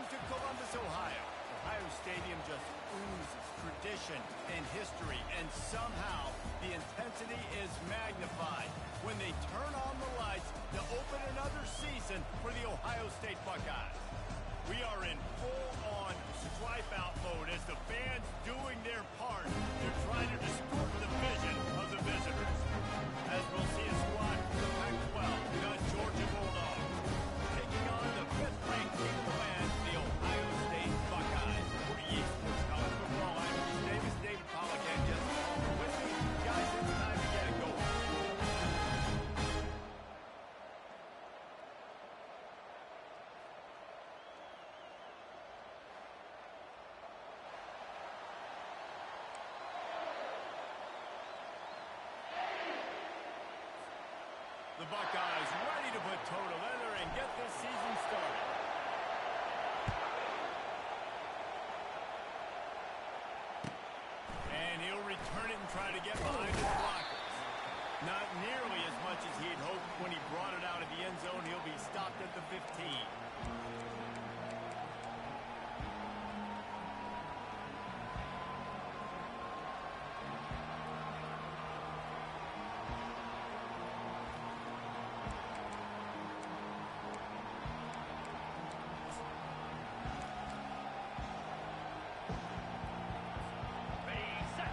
to Columbus, Ohio. Ohio Stadium just oozes tradition and history, and somehow the intensity is magnified when they turn on the lights to open another season for the Ohio State Buckeyes. We are in full-on stripe-out mode as the fans doing their part to try to distort the vision of the visitors. As we'll see a squad from the Pac-12, the Georgia Bulldogs, taking on the fifth-ranked team of the land, the Ohio State Buckeyes. For EA Sports College Football, I'm Bruce Davis, David Pollack, and Justin Palmer with me. Guys, it's time to get it going. The Buckeyes ready to put toe to leather and get this season started. And he'll return it and try to get behind his blockers. Not nearly as much as he had hoped when he brought it out of the end zone. He'll be stopped at the 15.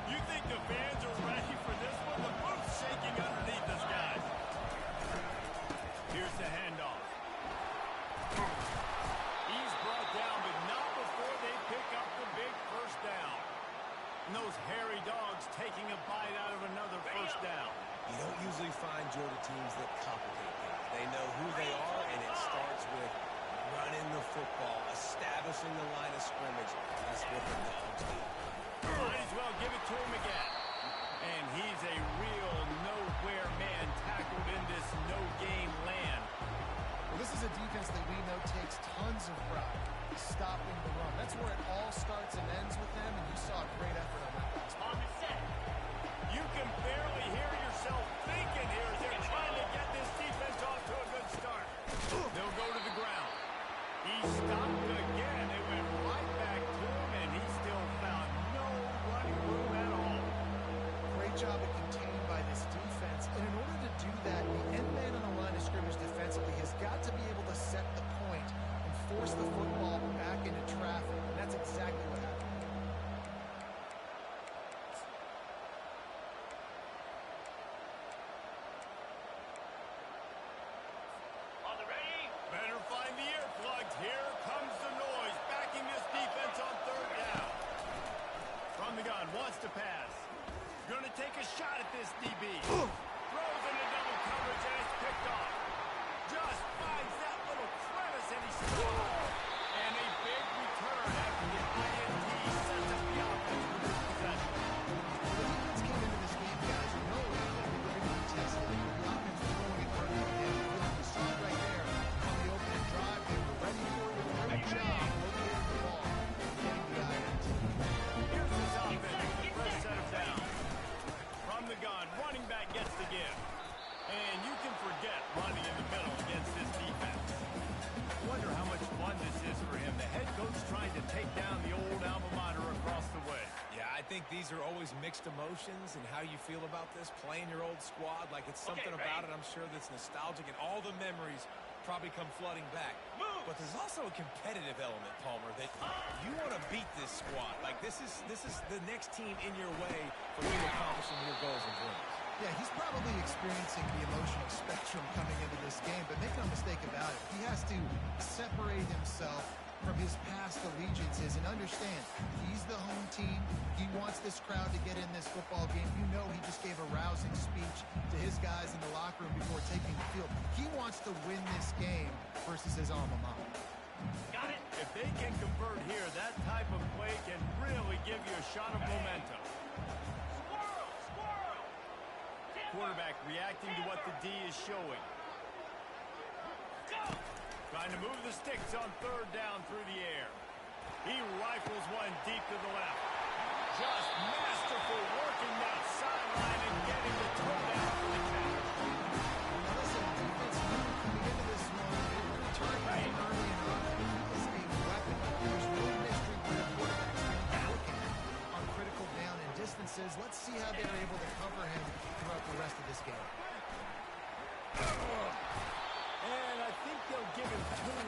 You think the fans are ready for this one? The boot's shaking underneath us, guys. Here's the handoff. He's brought down, but not before they pick up the big first down. And those hairy dogs taking a bite out of another first down. You don't usually find Georgia teams that complicate things. They know who they are, and it starts with running the football, establishing the line of scrimmage. That's what the dogs do. Might as well give it to him again. And he's a real nowhere man tackled in this no-game land. Well, this is a defense that we know takes tons of pride stopping the run. That's where it all starts and ends with them, and you saw a great effort on that last one. On the set. You can barely hear yourself thinking here as they're trying to get this defense off to a good start. They'll go to the ground. He stopped again. It went right back to him, and he still found no running room at all. Great job of contained by this defense. And in order to do that, the end man on the line of scrimmage defensively has got to be able to set the point and force the football back into traffic. And that's exactly what happened. On the ready. Better find the earplugs. Here comes the noise, backing this defense on third down. From the gun, wants to pass. Going to take a shot at this DB. Throws into double coverage, and it's picked off. Just finds that little crevice, and he's stopped. And a big return after the INT sets up the offense for this possession. The defense came into this game, guys, knowing that we were going to be tested. The offense was going to work on it. You saw it right there on the opening drive. They were ready for it. Great job locating the ball and getting the INT. Here's this offense with the first set of downs. From the gun, running back gets the give. And you can forget running in the middle against this defense. I wonder how much fun this is for him. The head coach trying to take down the old alma mater across the way. Yeah, I think these are always mixed emotions and how you feel about this, playing your old squad. Like, it's something about it, I'm sure, that's nostalgic, and all the memories probably come flooding back. But there's also a competitive element, Palmer, that you want to beat this squad. Like, this is the next team in your way for you accomplishing your goals and dreams. Yeah, he's probably experiencing the emotional spectrum coming into this game, but make no mistake about it. He has to separate himself from his past allegiances and understand he's the home team. He wants this crowd to get in this football game. You know he just gave a rousing speech to his guys in the locker room before taking the field. He wants to win this game versus his alma mater. Got it. If they can convert here, that type of play can really give you a shot of momentum. Quarterback reacting to what the D is showing. Trying to move the sticks on third down through the air. He rifles one deep to the left. Just masterful working that sideline and getting the toe down for the catch. Now listen, defense knew coming into this one, they were turning early and often. He is a weapon.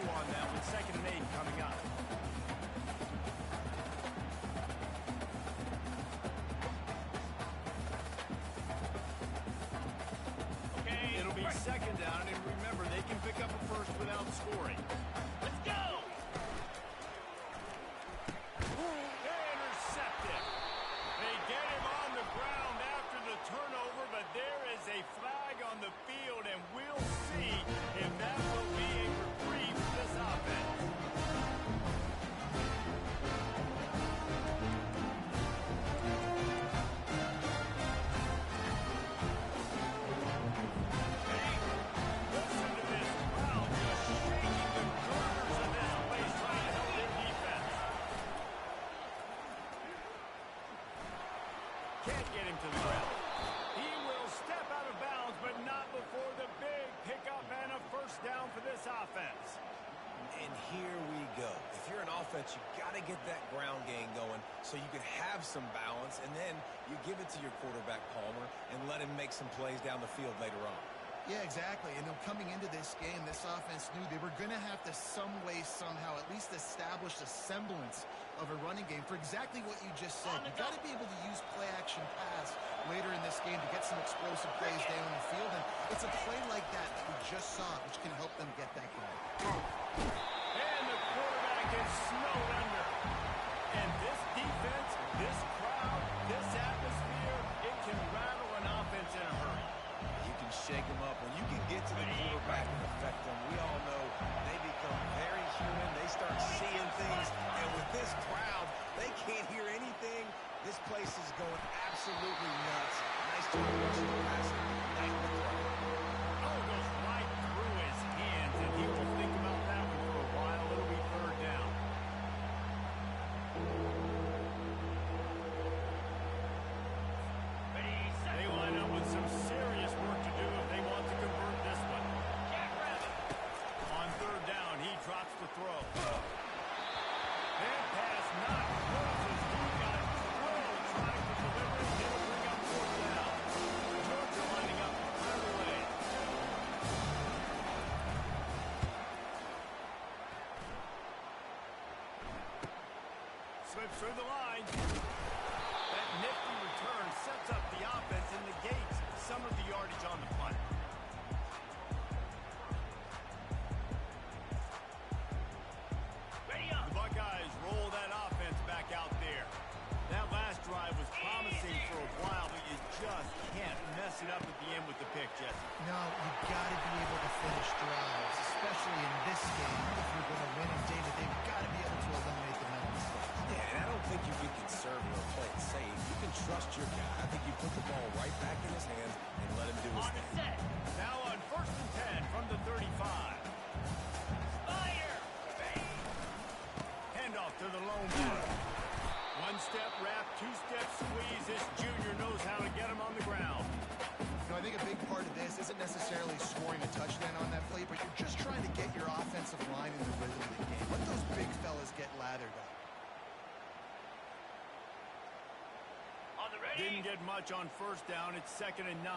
on that with 2nd and 8 coming up. Okay, it'll be 2nd down, and remember, they can pick up a first without scoring. Let's go! Intercepted. They get him on the ground after the turnover, but there is a flag on the field, and we'll see if that will be a reprieve for this offense. Hey, listen to this crowd just shaking the corners of this place trying to help their defense. Can't get him to the ground. He will step out of bounds, but not before the big pickup and a first down for this offense. And here we go. If you're an offense, you got to get that ground game going so you can have some balance, and then you give it to your quarterback, Palmer, and let him make some plays down the field later on. Yeah, exactly. And coming into this game, this offense knew they were going to have to some way, somehow, at least establish a semblance of a running game for exactly what you just said. You've got to be able to use play-action pass later in this game to get some explosive plays down the field. And it's a play like that we just saw, which can help them get that going. And the quarterback is snowed under. And this defense, this crowd, this atmosphere, it can rattle an offense in a hurry. You can shake them up. When you can get to the quarterback and affect them, we all know they become very human. They start seeing things. And with this crowd, they can't hear anything. This place is going absolutely nuts. Nice job rushing the passer. Nice to throw. Oh, goes right through his hands, and he will think about that one for a while. It'll be 3rd down. They line up with some serious work to do if they want to convert this one. On 3rd down, he drops the throw. That pass not close as he got drilled trying to deliver it. He'll bring up 4th down. Georgia lining up to clear the way. Slips through the line. That nifty return sets up the offense and negates some of the yardage on the punt. The Buckeyes roll that offense back out there. That last drive was promising for a while, but you just can't mess it up at the end with the pick, Jesse. No, you've got to be able to finish drives, especially in this game. If you're going to win in David, they've got to be able to eliminate the mental mistakes. Yeah, and I don't think you can conservative or play it safe. You can trust your guy. I think you put the ball right back in his hands and let him do his thing. Set. Now on 1st and 10 from the 35. Fire! Handoff to the lone batter. 1-step wrap, 2-step squeeze. This junior knows how to get him on the ground. You know, I think a big part of this isn't necessarily scoring a touchdown on that play, but you're just trying to get your offensive line in the rhythm of the game. Let those big fellas get lathered up. Didn't get much on 1st down. It's 2nd and 9.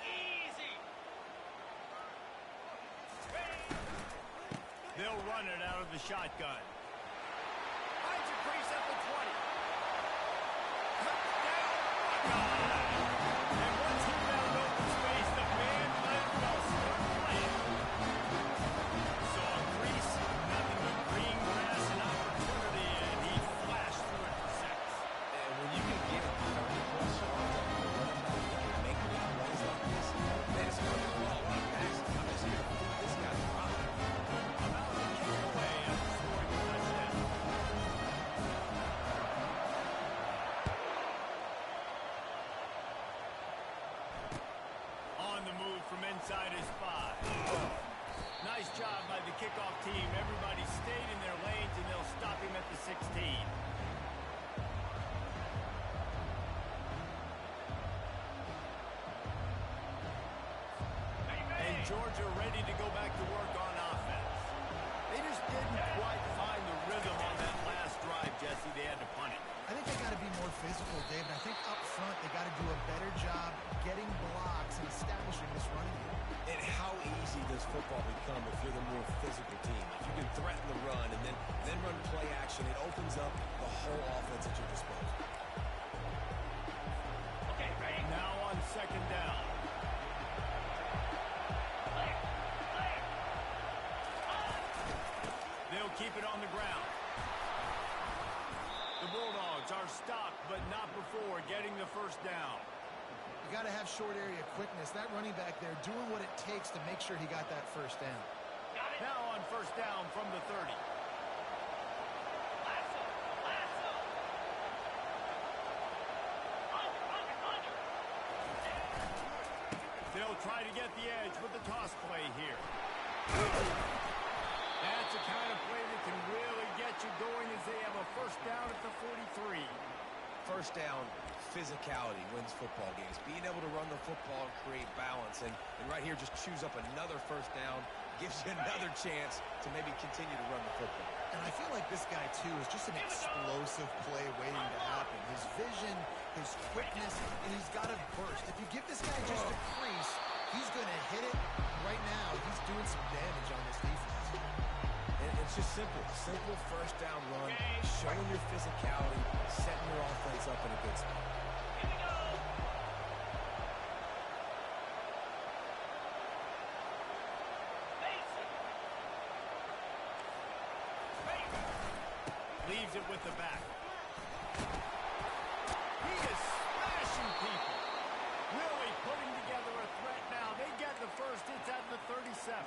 Easy. They'll run it out of the shotgun. Finds a crease at the 20. Touchdown, Buckeyes! And once he found open space, the band might as well start playing. Saw a crease, nothing but green grass and opportunity, and he flashed through it for 6. And when you can get 30 plus yards on the run, you can make big plays like this. Man, it's hard to throw a lot of passes. I'm just here to feed this guy's problem. About to kick away after scoring a touchdown. On the move from inside his 5. Nice job by the kickoff team. Everybody stayed in their lanes, and they'll stop him at the 16. And Georgia ready to go back to work on offense. They just didn't quite find the rhythm on that last drive, Jesse. They had to punt it. I think they got to be more physical, David. I think up front they got to do a better job getting blocks and establishing this running game. And how easy does football become if you're the more physical team. If you can threaten the run and then run play action, it opens up the whole offense at your disposal. Okay, ready? Now on second down. They'll keep it on the ground. The Bulldogs are stopped, but not before getting the first down. You got to have short area quickness. That running back there doing what it takes to make sure he got that first down. Now on first down from the 30. They'll try to get the edge with the toss play here. That's the kind of play that can really get you going as they have a first down at the 43. First down, physicality wins football games. Being able to run the football and create balance. And right here, just choose up another first down. Gives you another chance to maybe continue to run the football. And I feel like this guy, too, is just an explosive play waiting to happen. His vision, his quickness, and he's got a burst. If you give this guy just a crease, he's going to hit it. Right now, he's doing some damage on this defense. And it's just simple. Simple first down run, showing your physicality, setting your offense up in a good spot. Here we go. Leaves it with the back. He is smashing people. Really putting together a threat now. They get the first. It's at the 37.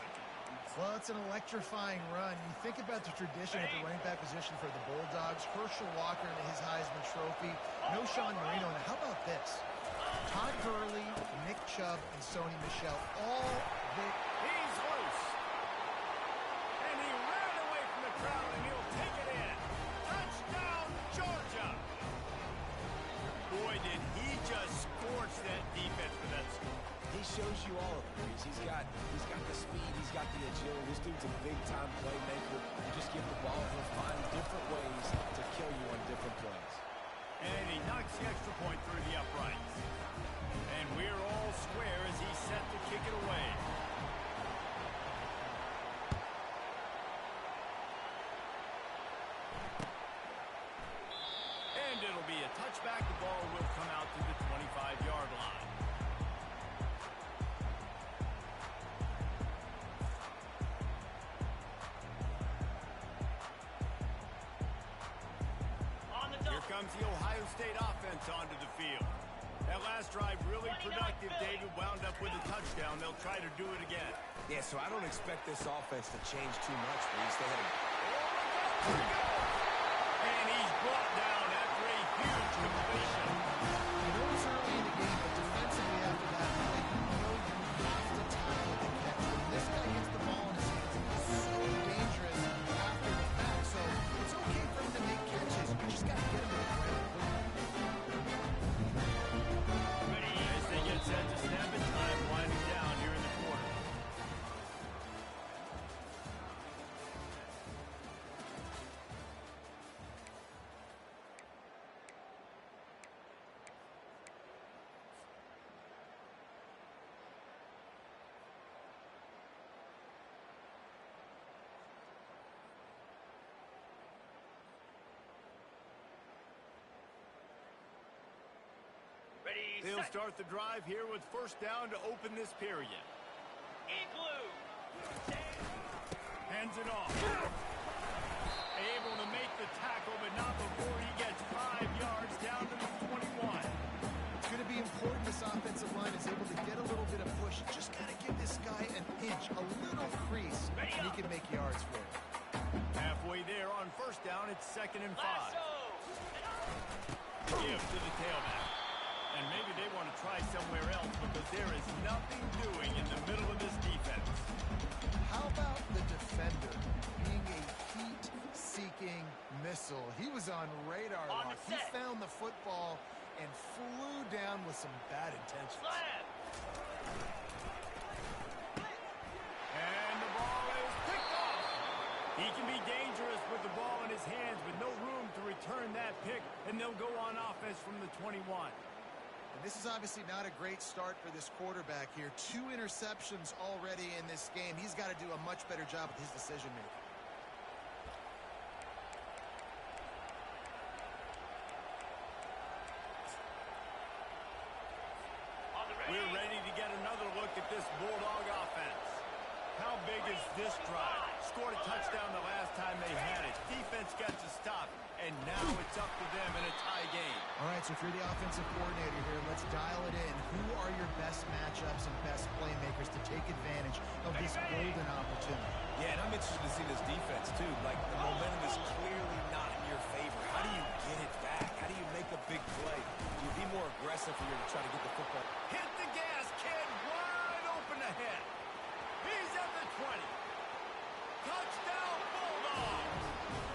Well, it's an electrifying run. You think about the tradition at the running back position for the Bulldogs. Herschel Walker and his Heisman Trophy. No Sean Marino. Now, how about this? Todd Gurley, Nick Chubb, and Sony Michel all there. He's loose. And he ran away from the crowd, and he'll take it in. Touchdown, Georgia. Boy, did he just scorch that defense for that score. He shows you all of it. He's got the speed. He's got the agility. This dude's a big-time playmaker. You just give the ball, he'll find different ways to kill you on different plays. And he knocks the extra point through the uprights. And we're all square as he's set to kick it away. And it'll be a touchback. The ball will come out to the 25-yard line. Comes the Ohio State offense onto the field. That last drive really productive. David wound up with a touchdown. They'll try to do it again. Yeah, so I don't expect this offense to change too much, Reese. They had and he's brought down after a huge completion. You know it's early in the game, but defensively after that play, you know you have to tackle the catch. When this guy gets the ball in his hands, he's so dangerous after the fact. So it's okay for him to make catches. You just got to get him to the ground. As they get set to snap it, time winding down here in the quarter. They'll start the drive here with first down to open this period. Igloo. Hands it off. Able to make the tackle, but not before he gets 5 yards down to the 21. It's going to be important this offensive line is able to get a little bit of push. Just got to give this guy an inch, a little crease, and he can make yards for it. Halfway there on first down, it's 2nd and 5. Give to the tailback. And maybe they want to try somewhere else because there is nothing doing in the middle of this defense. How about the defender being a heat-seeking missile? He was on radar lock. He found the football and flew down with some bad intentions. And the ball is picked off. He can be dangerous with the ball in his hands, but no room to return that pick, and they'll go on offense from the 21. This is obviously not a great start for this quarterback here. 2 interceptions already in this game. He's got to do a much better job with his decision-making. We're ready to get another look at this Bulldog offense. How big is this drive? Scored a touchdown the last time they had it. Defense gets a stop, and now it's up to them in a tie game. All right, so if you're the offensive coordinator here, let's dial it in. Who are your best matchups and best playmakers to take advantage of this golden opportunity? Yeah, and I'm interested to see this defense, too. Like, the momentum is clearly not in your favor. How do you get it back? How do you make a big play? Do you be more aggressive here to try to get the football? Hit the gas, kid. Wide open ahead. He's at the 20. Touchdown, Bulldogs.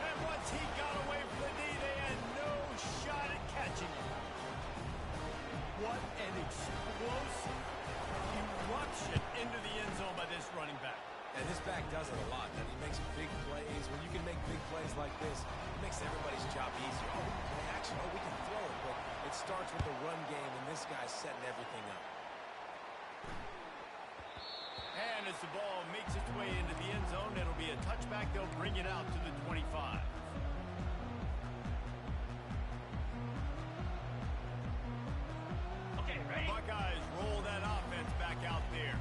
And once he got away from the knee, they had no shot at catching him. What an explosive eruption into the end zone by this running back. And this back does it a lot. He makes big plays. When you can make big plays like this, it makes everybody's job easier. Oh, play action. Oh, we can throw it. But it starts with the run game, and this guy's setting everything up. And as the ball makes its way into the end zone, it'll be a touchback. They'll bring it out to the 25. Okay, ready? Buckeyes roll that offense back out there.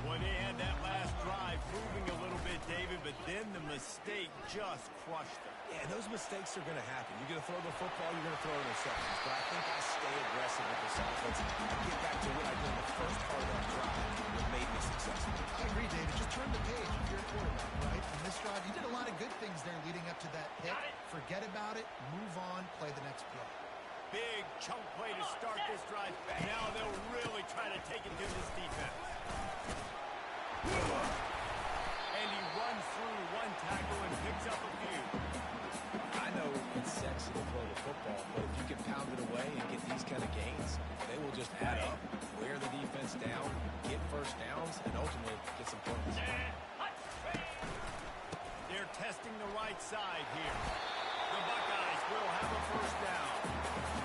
Boy, they had that last drive moving a little bit, David, but then the mistake just crushed them. Yeah, those mistakes are going to happen. You're going to throw the football, you're going to throw interceptions. But I think I stay aggressive with this offense and get back to what I did in the first part of that drive that made me successful. I agree, David. Just turn the page if you're a quarterback, right? In this drive, you did a lot of good things there leading up to that pick. Forget about it, move on, play the next play. Big chunk play to start this drive. Now they'll really try to take it to this defense. And he runs through one tackle and picks up a few. I know it's sexy to throw the football, but if you can pound it away and get these kind of gains, they will just add up, wear the defense down, get first downs, and ultimately get some points. They're testing the right side here. The Buckeyes will have a first down.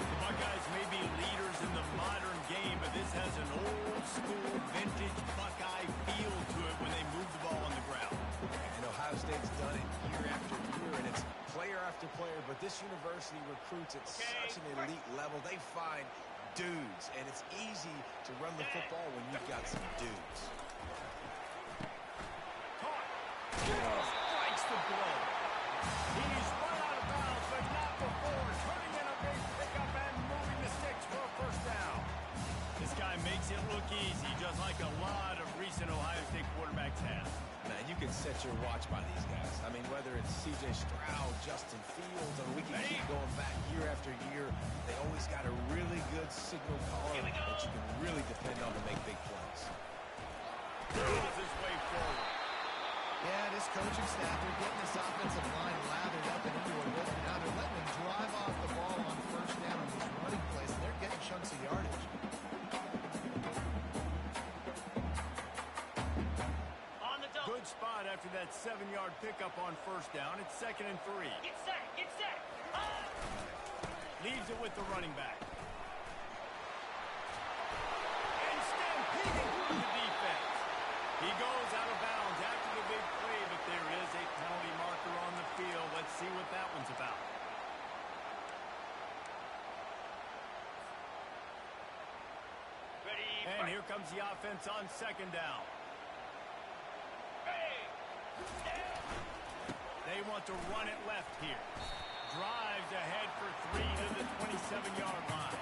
The Buckeyes may be leaders in the modern game, but this has an old-school, vintage Buckeye feel to it when they move the ball on the ground. And Ohio State's done it year after year, and it's player after player, but this university recruits at such an elite level. They find dudes, and it's easy to run the football when you've got some dudes. Caught. Strikes the blow. He's run out of bounds, but not before. Turning in a big pickup and moving the sticks for a first down. This guy makes it look easy, just like a lot of recent Ohio State quarterbacks have. Man, you can set your watch by these guys. I mean, whether it's C.J. Stroud, Justin Fields, or we can keep going back year after year, they always got a really good signal caller that you can really depend on to make big plays. Drills his way forward. Yeah, this coaching staff, they're getting this offensive line lathered up and into a rhythm. Now they're letting him drive off the ball on first down on these running plays, and they're getting chunks of yardage. Good spot after that 7-yard pickup on first down. It's 2nd and 3. Get set, get set. Leaves it with the running back. And stampeding through the defense. He goes out of bounds after the big play, but there is a penalty marker on the field. Let's see what that one's about. Ready, And here comes the offense on 2nd down. They want to run it left here. Drives ahead for 3 to the 27-yard line.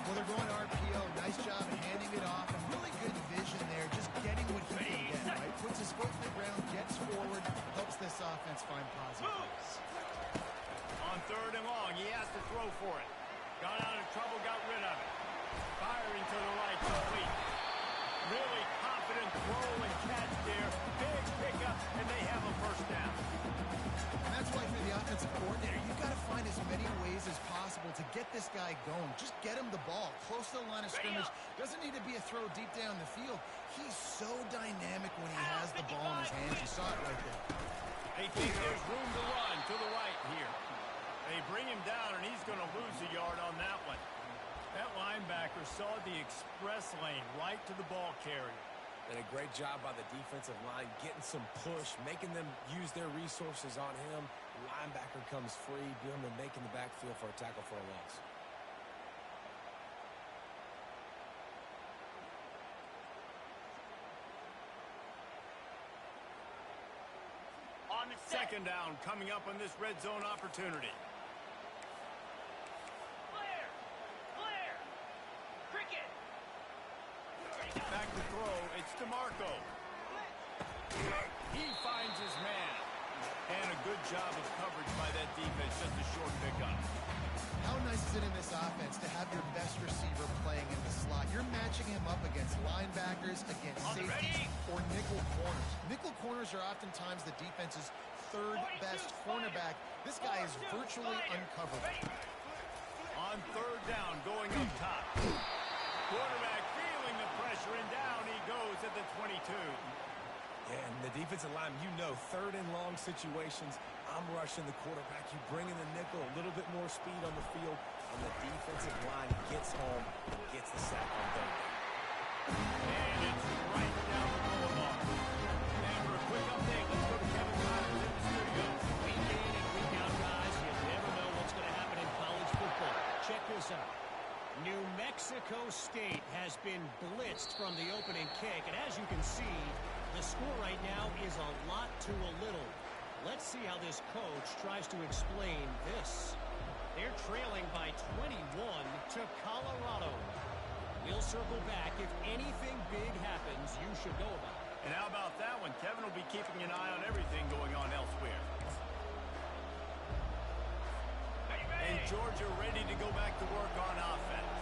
Well, they're going RPO. Nice job of handing it off. And really good vision there, just getting what he can get, right? Puts his foot in the ground, gets forward, helps this offense find positive plays. On 3rd and long, he has to throw for it. Got out of trouble, got rid of it. Firing to the right, complete. Really confident throw and catch there. Big pickup, and they have a first down. And that's why for the offensive coordinator, you've got to find as many ways as possible to get this guy going. Just get him the ball close to the line of scrimmage. Doesn't need to be a throw deep down the field. He's so dynamic when he has the ball in his hands. You saw it right there. They think there's room to run to the right here. They bring him down, and he's going to lose a yard on that one. That linebacker saw the express lane right to the ball carrier. And a great job by the defensive line, getting some push, making them use their resources on him. Linebacker comes free, doing the making the backfield for a tackle for a loss. On the second down, coming up on this red zone opportunity. Back to throw, it's DeMarco. He finds his man. And a good job of coverage by that defense, just a short pickup. How nice is it in this offense to have your best receiver playing in the slot? You're matching him up against linebackers, against safeties, or nickel corners. Nickel corners are oftentimes the defense's third best cornerback. This guy is virtually uncoverable. On third down, going up top. Quarterback feeling the pressure, and down he goes at the 22. And the defensive line, you know, third and long situations, I'm rushing the quarterback. You bring in the nickel, a little bit more speed on the field, and the defensive line gets home and gets the sack on third down. And it's right down the boulevard. And for a quick update, let's go to Kevin Connors in the studio. Week in and week out, guys, you never know what's going to happen in college football. Check this out. New Mexico State has been blitzed from the opening kick, and as you can see, the score right now is a lot to a little. Let's see how this coach tries to explain this. They're trailing by 21 to Colorado. We'll circle back. If anything big happens, you should know about it. And how about that one? Kevin will be keeping an eye on everything going on elsewhere. And Georgia ready to go back to work on offense.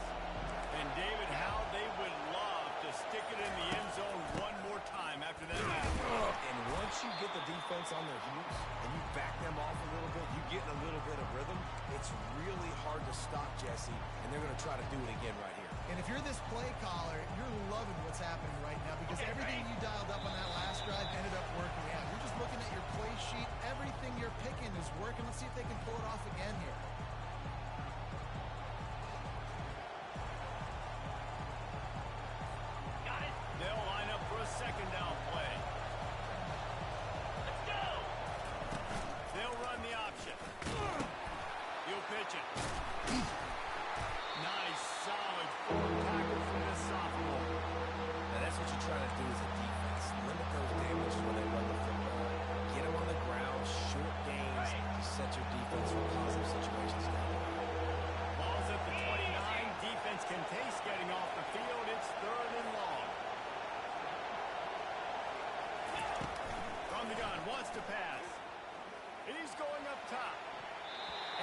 And David, how they would love to stick it in the end zone one more time after that half. And once you get the defense on their heels and you back them off a little bit, you get in a little bit of rhythm, it's really hard to stop, Jesse, and they're going to try to do it again right here. And if you're this play caller, you're loving what's happening right now because everything you dialed up on that last drive ended up working out. You're just looking at your play sheet. Everything you're picking is working. Let's see if they can pull it off again here. They'll line up for a second down play. Let's go! They'll run the option. He'll pitch it. Nice, solid full tackle from this sophomore. Now that's what you're trying to do as a defense. Limit those damages when they run the football. Get them on the ground, short gains, to set your defense for positive situations down the line. Ball's at the 29. Defense can taste getting off the field. It's third and long. From the gun, wants to pass. He's going up top.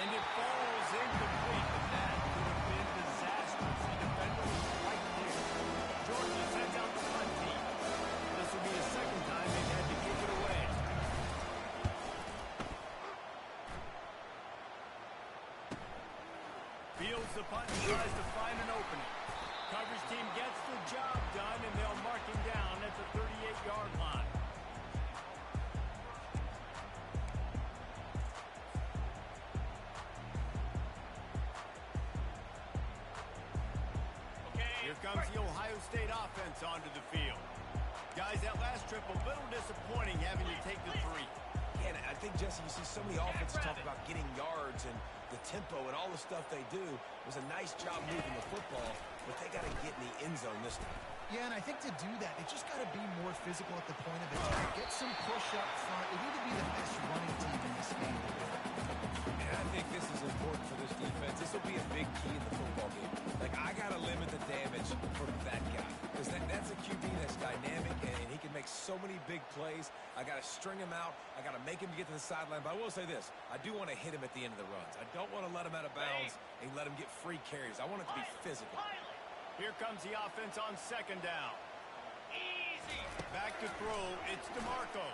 And it falls incomplete, but that could have been disastrous. The defender was right there. Georgia sends out the punt team. This will be the second time they've had to kick it away. Fields the punt and tries to find an opening. Coverage team gets the job done, and they'll mark him down at the 38-yard line. Here comes the Ohio State offense onto the field. Guys, that last trip a little disappointing having to take the 3. And I think, Jesse, you see so many offenses talk about getting yards and the tempo and all the stuff they do. It was a nice job moving the football, but they got to get in the end zone this time. Yeah, and I think to do that, they just got to be more physical at the point of attack. Get some push up front. They need to be the best running team in this game. And I think this is important for this defense. This will be a big key in the football game. Like, I got to limit the damage from that guy. Because that's a QB that's dynamic, and he can make so many big plays. I got to string him out. I got to make him get to the sideline. But I will say this. I do want to hit him at the end of the runs. I don't want to let him out of bounds and let him get free carries. I want it to be physical. Here comes the offense on second down. Easy. Back to throw. It's DeMarco.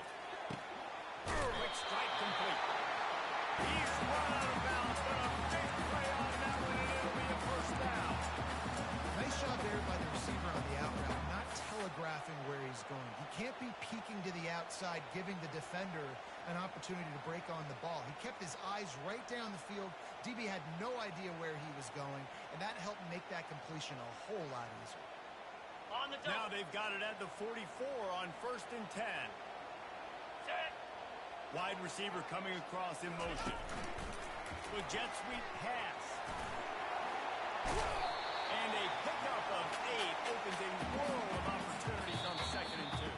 Quick strike complete. He's run out of bounds, but a big play on that one, and It'll be a first down. Nice job there by the receiver on the out route, not telegraphing where he's going. He can't be peeking to the outside, giving the defender an opportunity to break on the ball. He kept his eyes right down the field. DB had no idea where he was going, and that helped make that completion a whole lot easier. Now they've got it at the 44 on 1st and 10. Set. Wide receiver coming across in motion. With jet sweep pass. And a pickup of 8 opens a world of opportunities on 2nd and 2.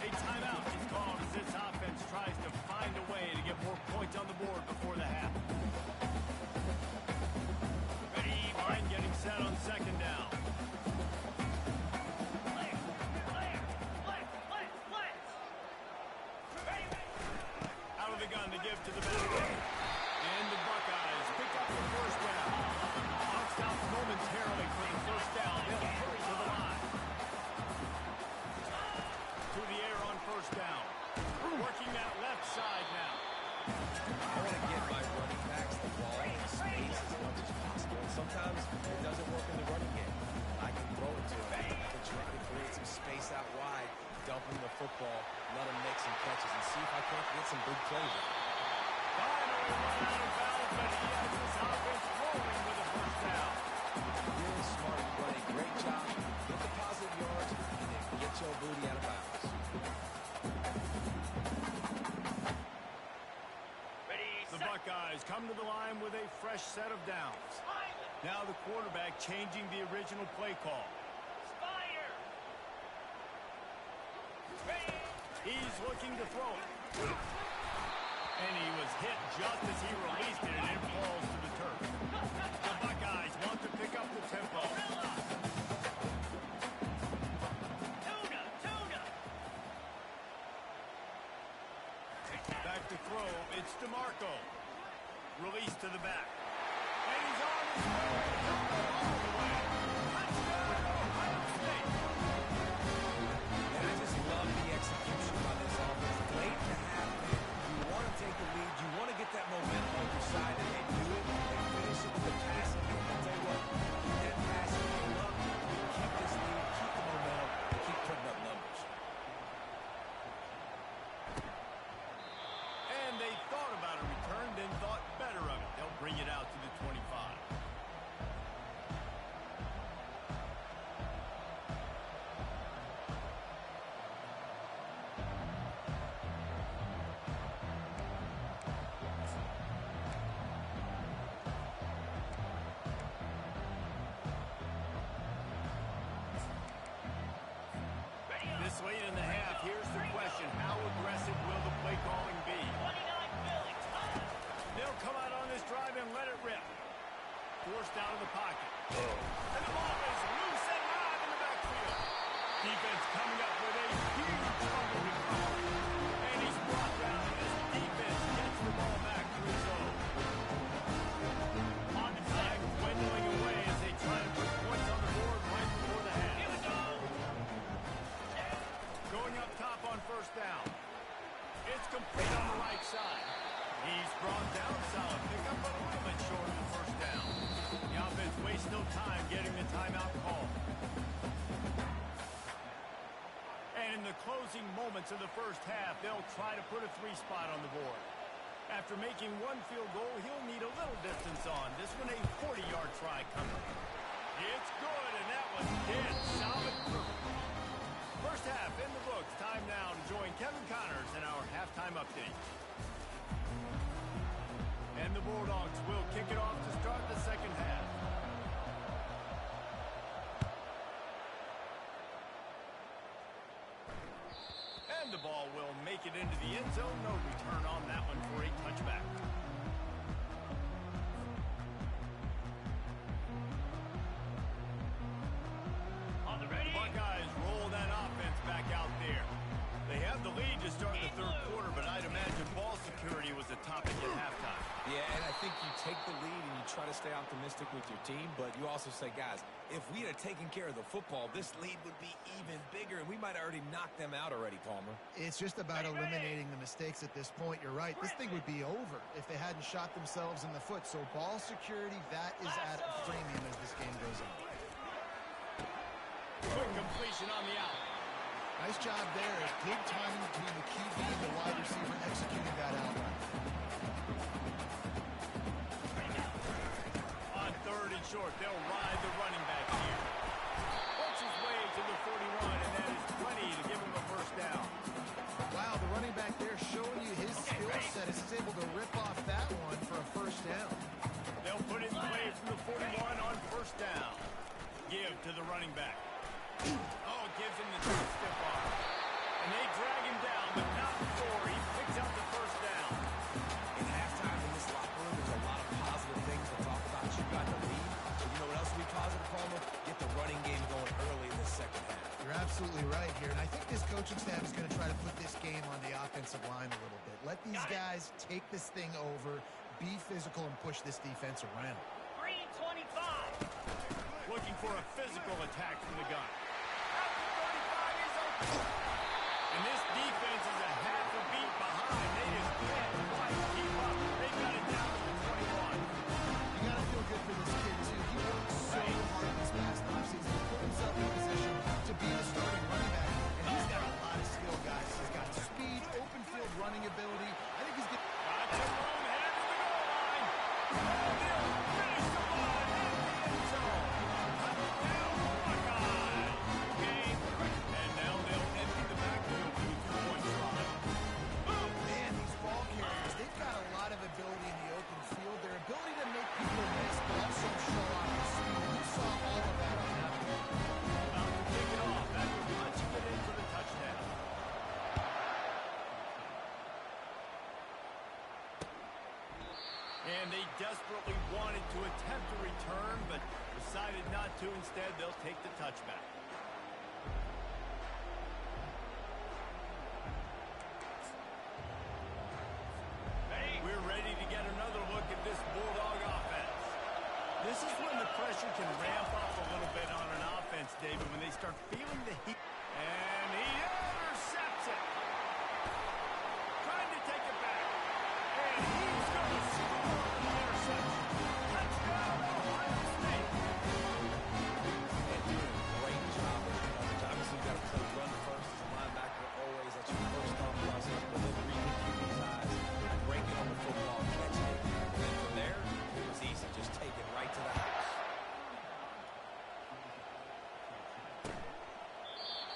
A timeout is called as this offense tries to find a way to get more points on the board before the half. Line getting set on 2nd down. Out of the gun to give to the back. And the Buckeyes pick up the first down. Clock stops momentarily for the first down. They'll hurry to the line. To the air on 1st down. Working that left side now. I want to get my running backs the ball in space as much as possible. And sometimes it doesn't work in the running game. I can throw it to him. I can try to create some space out wide, dump him the football, let him make some catches, and see if I can't get some big plays. Finally run out of bounds, but he has this offense rolling with a first down. Really smart play. Great job. Get the positive yards, and then get your booty out of bounds. The Buckeyes come to the line with a fresh set of downs. Now the quarterback changing the original play call. He's looking to throw it. And he was hit just as he released it, and it falls to the turf. The Buckeyes want to pick up the tempo. Back to throw. It's DeMarco. Release to the back. And he's on his way. All the way. Touchdown, Ohio State. And I just love the execution by this offense. Late in the half, you want to take the lead. You want to get that momentum on your side, and they do it. They finish it with the passing game. I'll tell you what, keep that passing game up. Keep this lead, keep the momentum, and keep putting up numbers. And they thought about a return, then thought better of it. They'll bring it out to the 25. This late in the half, here's the question. How aggressive will the play calling be? They'll come out on this drive and let it rip. Forced out of the pocket. And the ball is loose and live in the backfield. Defense coming up with a huge fumble recovery. And he's brought down as the defense gets the ball back to his own. On the time, dwindling away as they try to put points on the board right before the half. Going up top on 1st down. It's complete on the right side. He's brought down, solid pickup, but a little bit short of the 1st down. The offense wastes no time getting the timeout call. And in the closing moments of the first half, they'll try to put a 3-spot on the board. After making one field goal, he'll need a little distance on. This one a 40-yard try coming. It's good, and that was dead solid through. First half in the books. Time now to join Kevin Connors in our halftime update. And the Bulldogs will kick it off to start the second half. And the ball will make it into the end zone. No return on that one for a touchback. Buckeyes roll that offense back out there. They have the lead to start the third quarter, but I'd imagine ball security was a topic at halftime. Yeah, and I think you take the lead and you try to stay optimistic with your team, but you also say, guys, if we had taken care of the football, this lead would be even bigger, and we might have already knocked them out already, Palmer. It's just about eliminating the mistakes at this point. You're right. This thing would be over if they hadn't shot themselves in the foot. So ball security, that is at a premium as this game goes on. Quick completion on the out. Nice job there. Good timing between the QB and the wide receiver executing that out. On 3rd and short, they'll ride the running back here. Works his way to the 41, and that is plenty to give him a first down. Wow, the running back there showing you his skill set as he's able to rip off that one for a first down. They'll put it in play from the 41 on first down. Give to the running back. Oh, gives him the stiff arm. And they drag him down, but not before he picks up the first down. In halftime in this locker room, there's a lot of positive things to talk about. You got the lead. But you know what else will be positive, Palmer? Get the running game going early in the second half. You're absolutely right here. And I think this coaching staff is going to try to put this game on the offensive line a little bit. Let these guys take this thing over, be physical, and push this defense around. 3:25. Looking for a physical attack from the gun. And this defense is a half a beat behind. They just can't quite keep up. They've got it down to the 21. You got to feel good for this kid, too. He worked so hard this past offseason to put himself in position to be the starting running back. And he's got a lot of skill, guys. He's got speed, open field running ability. I think he's getting... Got some room, headed to the goal line. And they'll finish the line in the end zone. Touchdown, Buckeye. Game. And now they'll empty the backfield for the 2-point try. Man, these ball carriers, they've got a lot of ability in the open field. Their ability to make people miss, but also show off the speed. You saw all of that on that play. About to kick it off. That was punching it in for the touchdown. And they desperately wanted to attempt a return, but decided not to. Instead, they'll take the touchback. We're ready to get another look at this Bulldog offense. This is when the pressure can ramp up a little bit on an offense, David, when they start feeling the heat. And he intercepts it. Trying to take it back. And he's going to score the interception. Touchdown, Ohio State. And doing a great job with the coverage. Obviously, you've got to play run first as a linebacker always. That's your first thought process. But then reading QB's eyes and breaking on the football, catching it. And then from there, it was easy. Just take it right to the house.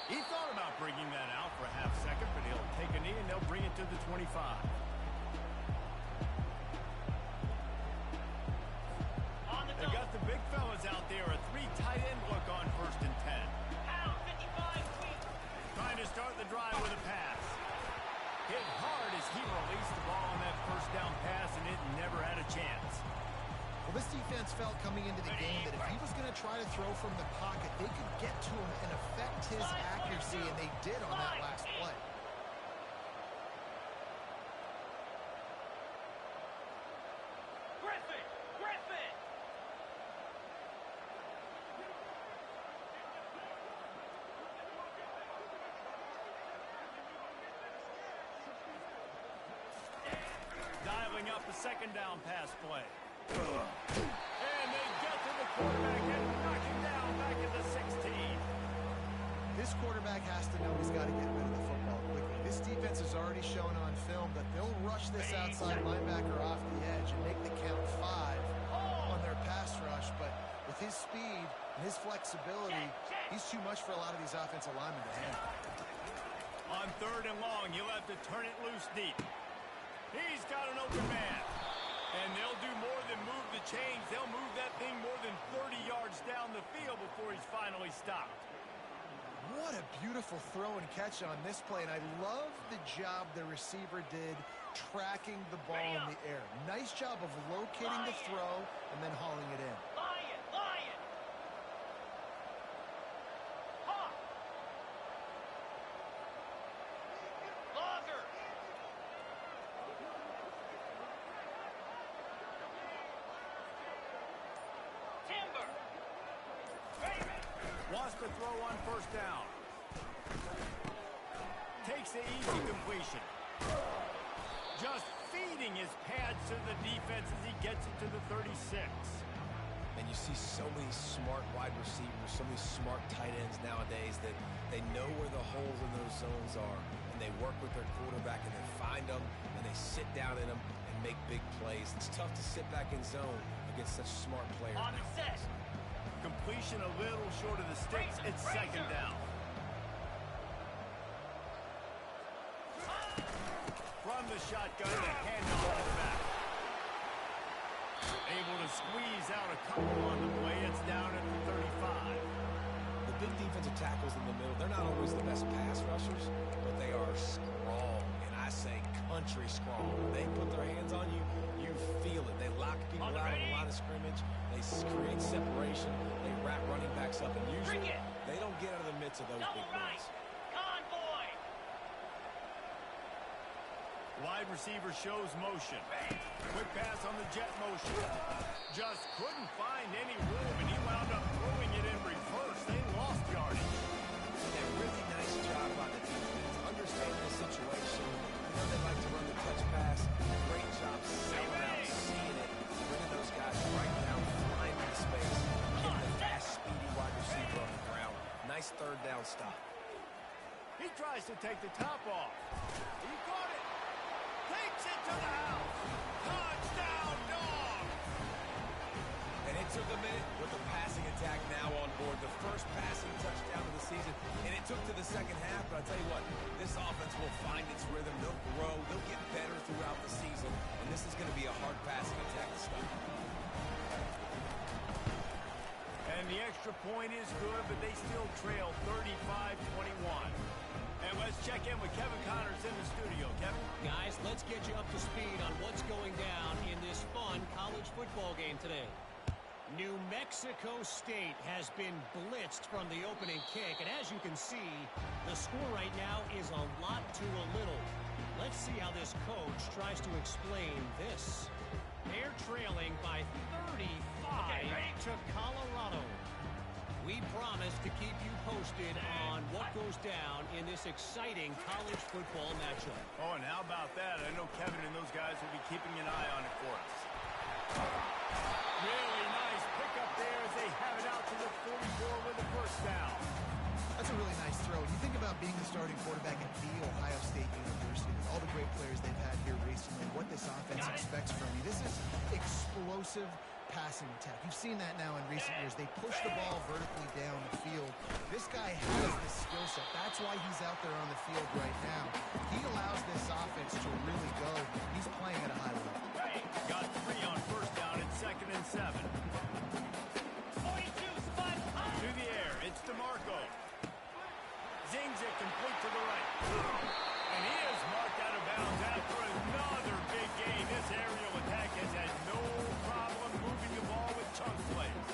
He thought about bringing that out for a half second, but he'll take a knee and they'll bring it to the 25. They've got the big fellas out there. A 3 tight end look on 1st and 10. Trying to start the drive with a pass. Hit hard as he released the ball on that first down pass, and it never had a chance. Well, this defense felt coming into the game that if he was going to try to throw from the pocket, they could get to him and affect his accuracy, and they did on that last play. Griffin! Dialing up a 2nd down pass play. And they get to the quarterback and knock him down back at the 16. This quarterback has to know he's got to get rid of the football quickly. This defense has already shown on film that they'll rush this outside linebacker off the edge and make the count 5 on their pass rush. But with his speed and his flexibility, he's too much for a lot of these offensive linemen to handle. On 3rd and long, you'll have to turn it loose deep. He's got an open man. And they'll do more than move the chains. They'll move that thing more than 30 yards down the field before he's finally stopped. What a beautiful throw and catch on this play. And I love the job the receiver did tracking the ball in the air. Nice job of locating the throw and then hauling it in. Lion! Hawk! Logger! to throw on first down. Takes the easy completion. Just feeding his pads to the defense as he gets it to the 36. And you see so many smart wide receivers, so many smart tight ends nowadays that they know where the holes in those zones are, and they work with their quarterback, and they find them, and they sit down in them and make big plays. It's tough to sit back in zone against such smart players. On set. Completion a little short of the sticks. It's second down. From the shotgun, the handoff to the back. Able to squeeze out a couple on the play. It's down at the 35. The big defensive tackles in the middle, they're not always the best pass rushers, but they are strong, and I say country strong. When they put their hands on you, you feel it. They lock people out on the line of scrimmage. They create separation. They wrap running backs up, and usually they don't get out of the midst of those big boys. Wide receiver shows motion. Quick pass on the jet motion. Just couldn't find any room, and he wound up throwing it in reverse. They lost yardage. A really nice job by the defense, understanding the situation. I know they like to run the touch pass. Great job selling out, seeing it, bringing those guys right down, flying into space, getting the fast, speedy wide receiver on the ground. Nice third down stop. He tries to take the top off. He caught it. Takes it to the house. Touchdown, dog! And it took a minute with the passing attack now on board. The first passing touchdown of the season. And it took to the second half, but I'll tell you what, this offense will find its rhythm. They'll grow. They'll get better throughout the season. And this is going to be a hard passing attack to stop. And the extra point is good, but they still trail 35-21. And let's check in with Kevin Connors in the studio. Kevin? Guys, let's get you up to speed on what's going down in this fun college football game today. New Mexico State has been blitzed from the opening kick, and as you can see, the score right now is a lot to a little. Let's see how this coach tries to explain this. They're trailing by 35 to Colorado. We promise to keep you posted on what goes down in this exciting college football matchup. Oh, and how about that? I know Kevin and those guys will be keeping an eye on it for us. Really nice pickup there as they have it out to the 44 with the first down. That's a really nice throw. You think about being the starting quarterback at the Ohio State University with all the great players they've had here recently, what this offense expects from you. This is explosive passing attack. You've seen that now in recent years. They push the ball vertically down the field. This guy has the skill set. That's why he's out there on the field right now. He allows this offense to really go. He's playing at a high level. Got 3 on first down and 2nd and 7. 42 spot to the air. It's DeMarco. Zings it complete to the right. And he is marked out of bounds after another big game. This aerial attack has had no problem moving the ball with chunk plays.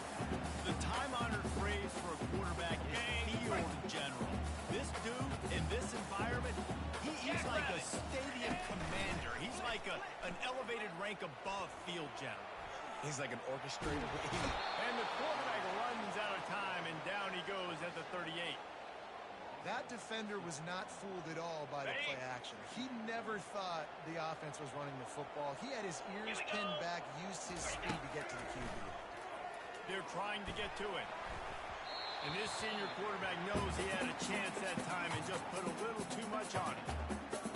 The time-honored phrase for a quarterback is field general. This dude, in this environment, he's like a stadium commander. He's like an elevated rank above field general. He's like an orchestrator. And the quarterback runs out of time, and down he goes at the 38. That defender was not fooled at all by the play action. He never thought the offense was running the football. He had his ears pinned back, used his speed to get to the QB. They're trying to get to it. And this senior quarterback knows he had a chance that time and just put a little too much on it.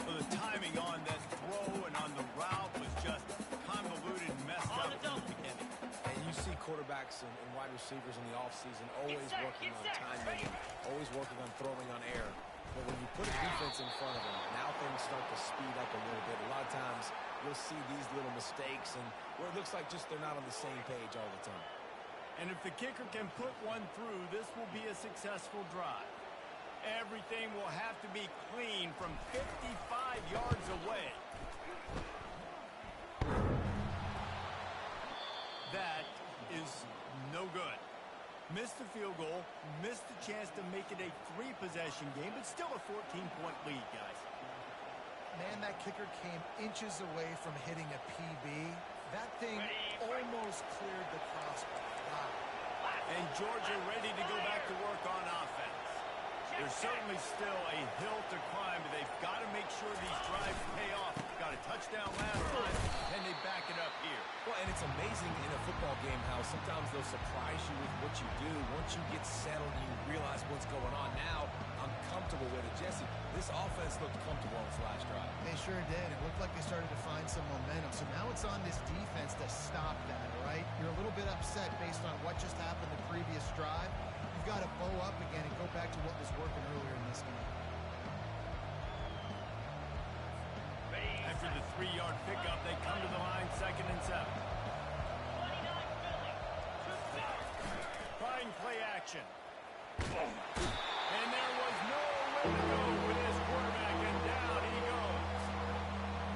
Well, the timing on that throw and on the route was just convoluted and messed up from the beginning. And you see quarterbacks and wide receivers in the offseason always working on timing, always working on throwing on air. But when you put a defense in front of them, now things start to speed up a little bit. A lot of times you'll see these little mistakes and where it looks like just they're not on the same page all the time. And if the kicker can put one through, this will be a successful drive. Everything will have to be clean from 55 yards away. That is no good. Missed the field goal, missed the chance to make it a 3-possession game, but still a 14-point lead, guys. Man, that kicker came inches away from hitting a PB. That thing almost cleared the crossbar. Wow. And Georgia ready to go back to work on offense. There's certainly still a hill to climb, but they've got to make sure these drives pay off. Got a touchdown last time, and they back it up here. Well, and it's amazing in a football game how sometimes they'll surprise you with what you do. Once you get settled, you realize what's going on. Now, I'm comfortable with it. Jesse, this offense looked comfortable on its last drive. They sure did. It looked like they started to find some momentum. So now it's on this defense to stop that, right? You're a little bit upset based on what just happened the previous drive. You've got to bow up again and go back to what was working earlier in this game. After the 3-yard pickup, they come to the line, 2nd and 7. Fine play action. And there was nowhere to go with his quarterback, and down he goes.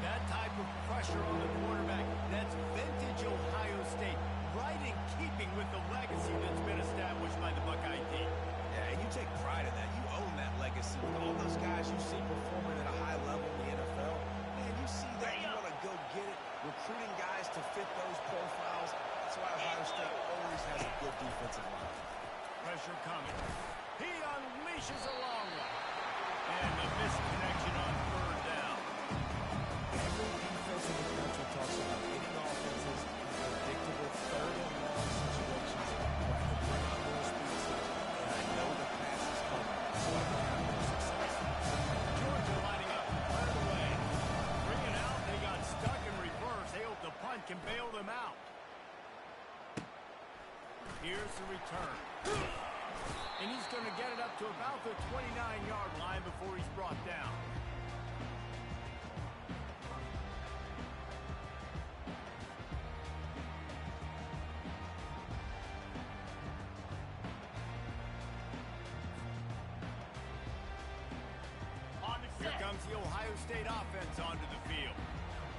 That type of pressure on the quarterback, that's vintage Ohio State, right in keeping with the legacy that's been established by the Buckeye team. Yeah, and you take pride in that. You own that legacy. With all those guys you see performing at a high level in the NFL, man, you see that, you want to go get it, recruiting guys to fit those profiles. That's why Ohio State always has a good defensive line. Pressure coming. He unleashes a long one. And a missed connection on 3rd down. Every defense in the country talks about hitting offenses in predictable 3rd and long situations where I can bring on more speed, and I know the pass is coming, so I can have more success. Georgia lining up right away. Bring it out. They got stuck in reverse. They hope the punt can bail them out. Here's the return. And he's going to get it up to about the 29-yard line before he's brought down. Here comes the Ohio State offense onto the field.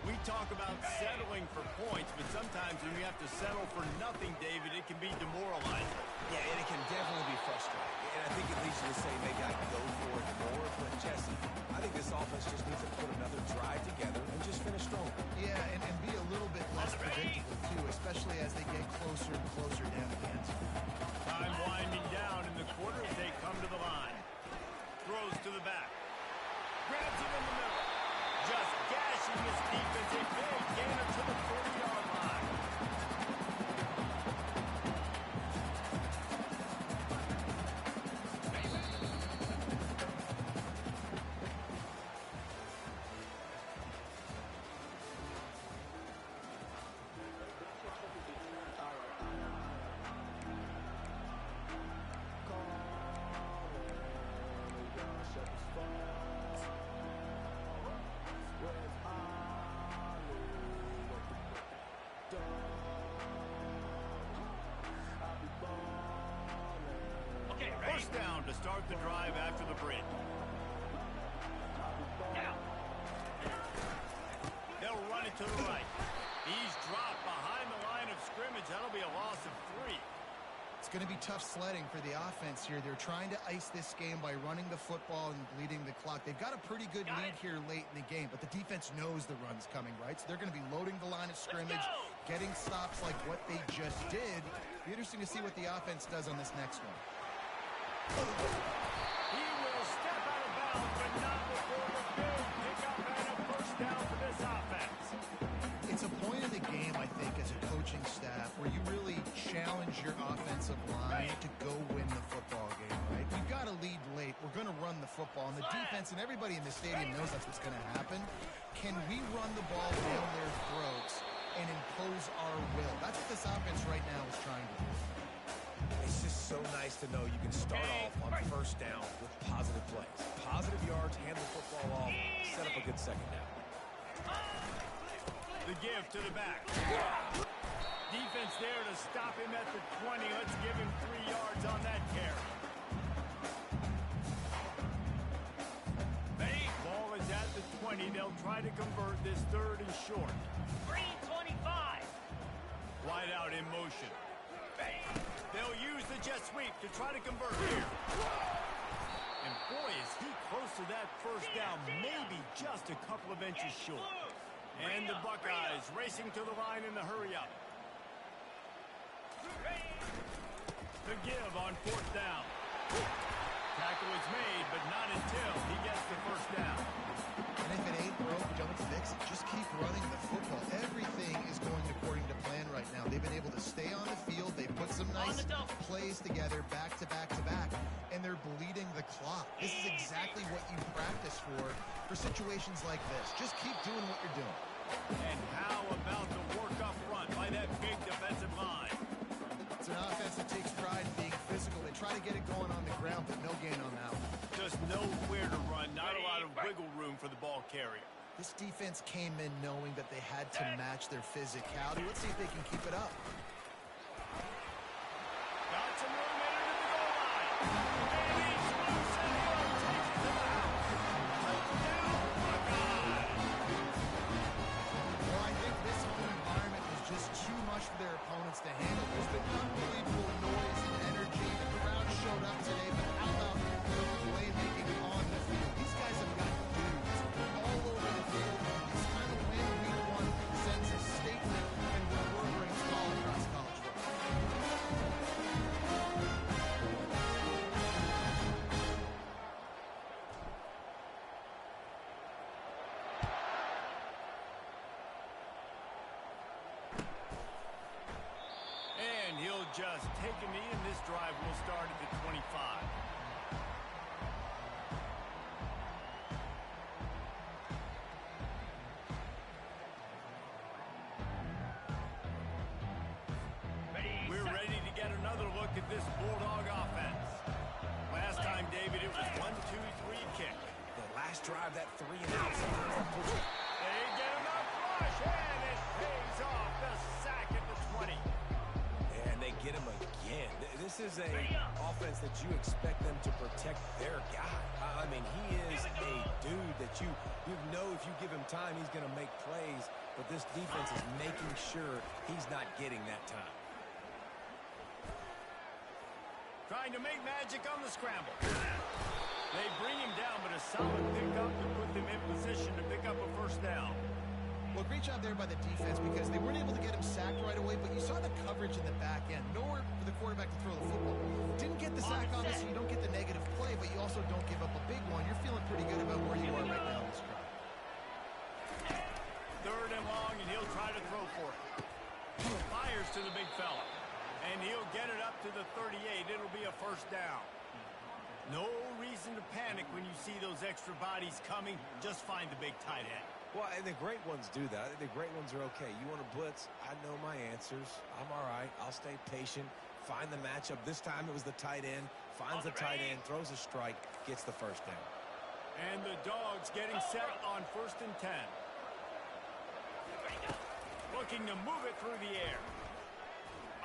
We talk about settling for points, but sometimes when you have to settle for nothing, David, it can be demoralizing. Yeah, and it can definitely be frustrating. And I think it leads you to say maybe I can go for it more. But, Jesse, I think this offense just needs to put another drive together and just finish strong. Yeah, and be a little bit less predictable, too, especially as they get closer and closer down the end zone. Time winding down in the quarter as they come to the line. Throws to the back. Grabs it in the middle. Just gashing his defense. A big gainer to the 40-yard line. First down to start the drive after the break. They'll run it to the right. He's dropped behind the line of scrimmage. That'll be a loss of 3. It's going to be tough sledding for the offense here. They're trying to ice this game by running the football and bleeding the clock. They've got a pretty good lead here late in the game, but the defense knows the run's coming, right? So they're going to be loading the line of scrimmage, getting stops like what they just did. Be interesting to see what the offense does on this next one. He will step out of bounds, but not before the big pickup and a first down for this offense. It's a point in the game, I think, as a coaching staff, where you really challenge your offensive line to go win the football game, right? We've got to lead late. We're going to run the football. And the defense and everybody in the stadium knows that's what's going to happen. Can we run the ball down their throats and impose our will? That's what this offense right now is trying to do. It's just so nice to know you can start off on first down with positive plays. Positive yards, hand the football off, set up a good second down. The give to the back. Defense there to stop him at the 20. Let's give him 3 yards on that carry. Ball is at the 20. They'll try to convert this 3rd and short. 3:25. Wide out in motion. They'll use the jet sweep to try to convert here. And boy, is he close to that first down, maybe just a couple of inches short. And the Buckeyes racing to the line in the hurry up. The give on fourth down. Tackle is made, but not until he gets the first down. And if it ain't broke, don't fix it. Just keep running the football. Everything is going according to plan right now. They've been able to stay on the field. They've put some nice plays together back to back to back, and they're bleeding the clock. This is exactly what you practice for situations like this. Just keep doing what you're doing. And how about the work up front by that big defensive line? It's an offense that takes pride in being physical. They try to get it going on the ground, but no gain on that one. Just nowhere to run. Not a lot of wiggle room for the ball carrier. This defense came in knowing that they had to match their physicality. Let's see if they can keep it up. Got some room into the goal line. And he's loose and takes it to the house. Touchdown, Buckeyes. Well, I think this home environment was just too much for their opponents to handle. There's been unbelievable noise and energy. The crowd showed up today, but how about the playmaking on the field? These guys have got dudes all over the field. This kind of win week one sends a statement and reverberates all across college football. And he'll just take a knee, and this drive will start at the 25. We're ready to get another look at this Bulldog offense. Last time, David, it was 1-2-3 kick. The last drive, that 3 and out. Sometimes that puts you. They get enough rush, and it pays off. The sack at the 20. And they get him again. This is a offense that you expect them to protect their guy. I mean, he is a dude that you know if you give him time, he's going to make plays. But this defense is making sure he's not getting that time. Trying to make magic on the scramble. They bring him down, but a solid pickup to put them in position to pick up a first down. Well, great job there by the defense because they weren't able to get him sacked right away, but you saw the coverage in the back end. Nowhere for the quarterback to throw the football. Didn't get the sack on this, so you don't get the negative play, but you also don't give up a big one. You're feeling pretty good about where you are right now in this drive. Third and long, and he'll try to throw for it. Fires to the big fella. And he'll get it up to the 38. It'll be a first down. No reason to panic when you see those extra bodies coming. Just find the big tight end. Well, and the great ones do that. The great ones are okay. You want to blitz? I know my answers. I'm all right. I'll stay patient. Find the matchup. This time it was the tight end. Finds the tight end, throws a strike, gets the first down. And the Dogs getting set on 1st and 10. Looking to move it through the air.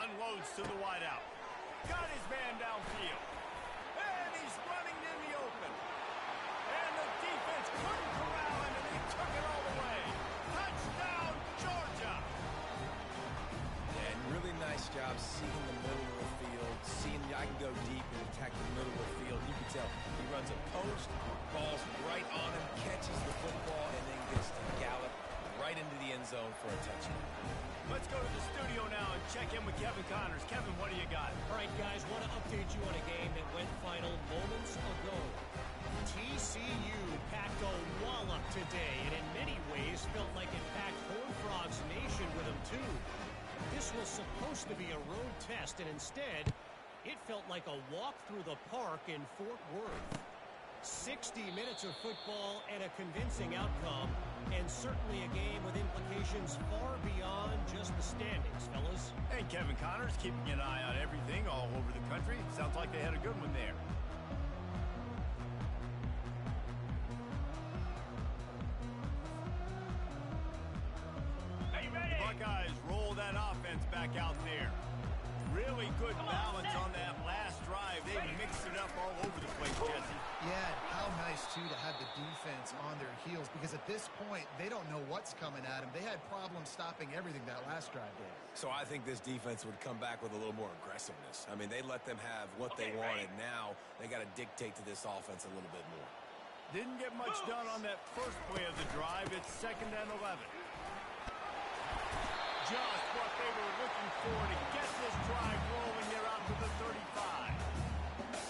Unloads to the wideout. Got his man downfield. And he's running in the open. And the defense couldn't corral him, and they took it all the way. Touchdown, Georgia! And really nice job seeing the middle of the field, seeing I can go deep and attack the middle of the field. You can tell he runs a post, ball's right on him, catches the football, and then gets to gallop right into the end zone for a touchdown. Let's go to the studio now and check in with Kevin Connors. Kevin, what do you got? All right, guys, want to update you on a game that went final moments ago. TCU packed a wallop today, and in many ways felt like it packed Horned Frogs Nation with them, too. This was supposed to be a road test, and instead, it felt like a walk through the park in Fort Worth. 60 minutes of football and a convincing outcome, and certainly a game with implications far beyond just the standings, fellas. And Kevin Connors keeping an eye on everything all over the country. Sounds like they had a good one there. Buckeyes roll that offense back out there. Really good balance on that last drive. They mixed it up all over the place, Jesse. Yeah, how nice, too, to have the defense on their heels because at this point, they don't know what's coming at them. They had problems stopping everything that last drive did. So I think this defense would come back with a little more aggressiveness. I mean, they let them have what they wanted. Now they got to dictate to this offense a little bit more. Didn't get much done on that first play of the drive. It's 2nd and 11. Just what they were looking for to get this drive rolling. They're out to the 35.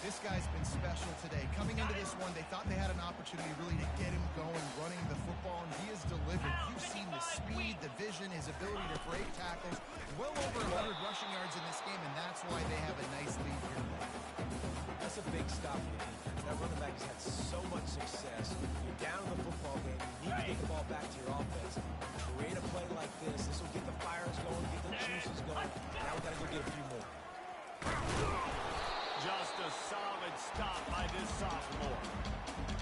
This guy's been special today. Coming into this one, they thought they had an opportunity really to get him going, running the football, and he has delivered. You've seen the speed, the vision, his ability to break tackles. Well over 100 rushing yards in this game, and that's why they have a nice lead here. That's a big stop for the defense. That running back has had so much success. You're down in the football game. You need to get the ball back to your offense. Create a play like this. This will get the fires going, get the juices going. Now we got to go get a few more. Just a solid stop by this sophomore.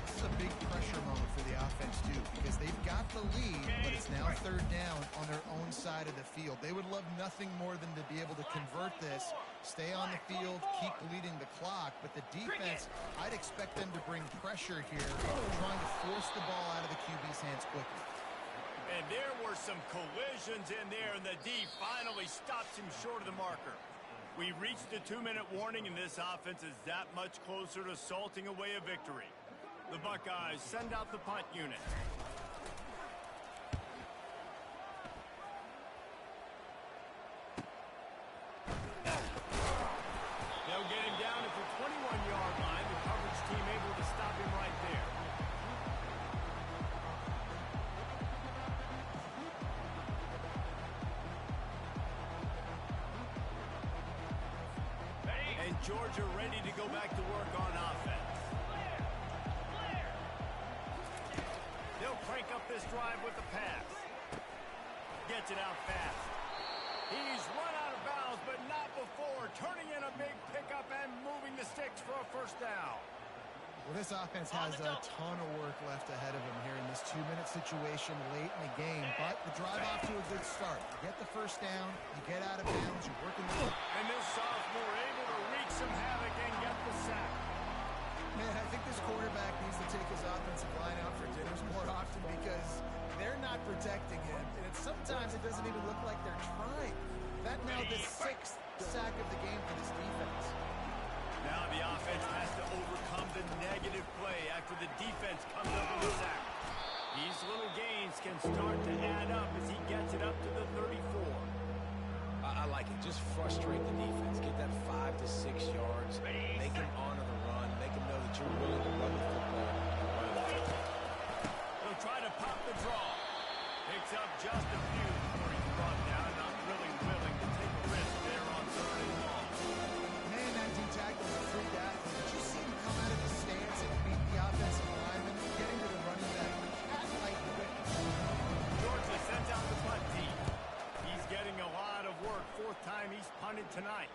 This is a big pressure moment for the offense, too, because they've got the lead, but it's now third down on their own side of the field. They would love nothing more than to be able to convert this, stay on the field, keep bleeding the clock, but the defense, I'd expect them to bring pressure here, trying to force the ball out of the QB's hands quickly. And there were some collisions in there, and the D finally stops him short of the marker. We reached the 2-minute warning, and this offense is that much closer to salting away a victory. The Buckeyes send out the punt unit. They'll get him down at the 21-yard line. The coverage team able to stop him right there. And Georgia ready to go back to work on offense. They'll crank up this drive with the pass. Gets it out fast. He's run out of bounds, but not before. Turning in a big pickup and moving the sticks for a first down. Well, this offense has a ton of work left ahead of them here in this 2-minute situation late in the game, but the drive off to a good start. You get the first down, you get out of bounds, you're working the ball. And this sophomore able to wreak some havoc and get the sack. Man, I think this quarterback needs to take his offensive line out for dinners more often because they're not protecting him, and sometimes it doesn't even look like they're trying. That now the 6th sack of the game for this defense. Now the offense has to overcome the negative play after the defense comes up with a sack. These little gains can start to add up as he gets it up to the 34. I like it. Just frustrate the defense. Get that 5 to 6 yards. Make them honor the run. Make them know that you're willing to run the football. He'll try to pop the draw. Picks up just a few before he's brought down. Not really willing to take a risk there on 3rd and long. Man, that D tackle is a free guy. Did you see him come out of the stance and beat the offensive lineman, getting to the running back? Cat-like quick. Georgia sends out the punt team. He's getting a lot of work. 4th time he's punted tonight.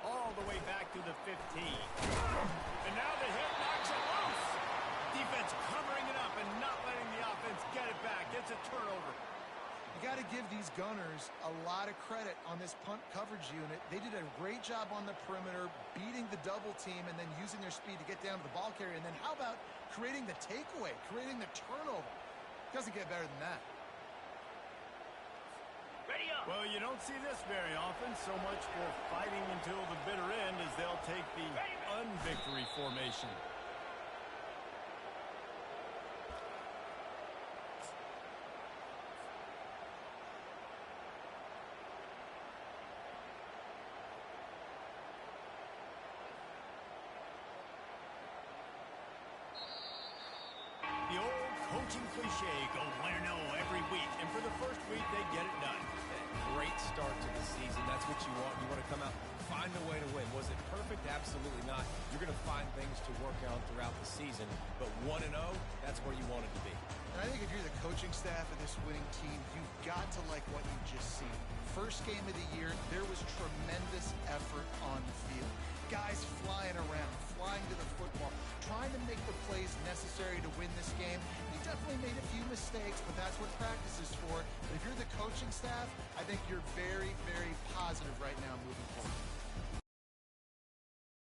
All the way back to the 15. And now the hit knocks it loose. Defense covering it up and not letting the offense get it back. Gets a turnover. You got to give these gunners a lot of credit on this punt coverage unit. They did a great job on the perimeter, beating the double team and then using their speed to get down to the ball carrier. And then how about creating the takeaway, creating the turnover? Doesn't get better than that. Well, you don't see this very often. So much for fighting until the bitter end as they'll take the unvictory formation. The old coaching cliche, go win or no every week. And for the first week, they get it done. Great start to the season. That's what you want. You want to come out, find a way to win. Was it perfect? Absolutely not. You're going to find things to work on throughout the season. But 1-0, that's where you want it to be. And I think if you're the coaching staff of this winning team, you've got to like what you've just seen. First game of the year, there was tremendous effort on the field. Guys flying around, flying to the football, trying to make the plays necessary to win this game. He definitely made a few mistakes, but that's what practice is for. But if you're the coaching staff, I think you're very, very positive right now moving forward.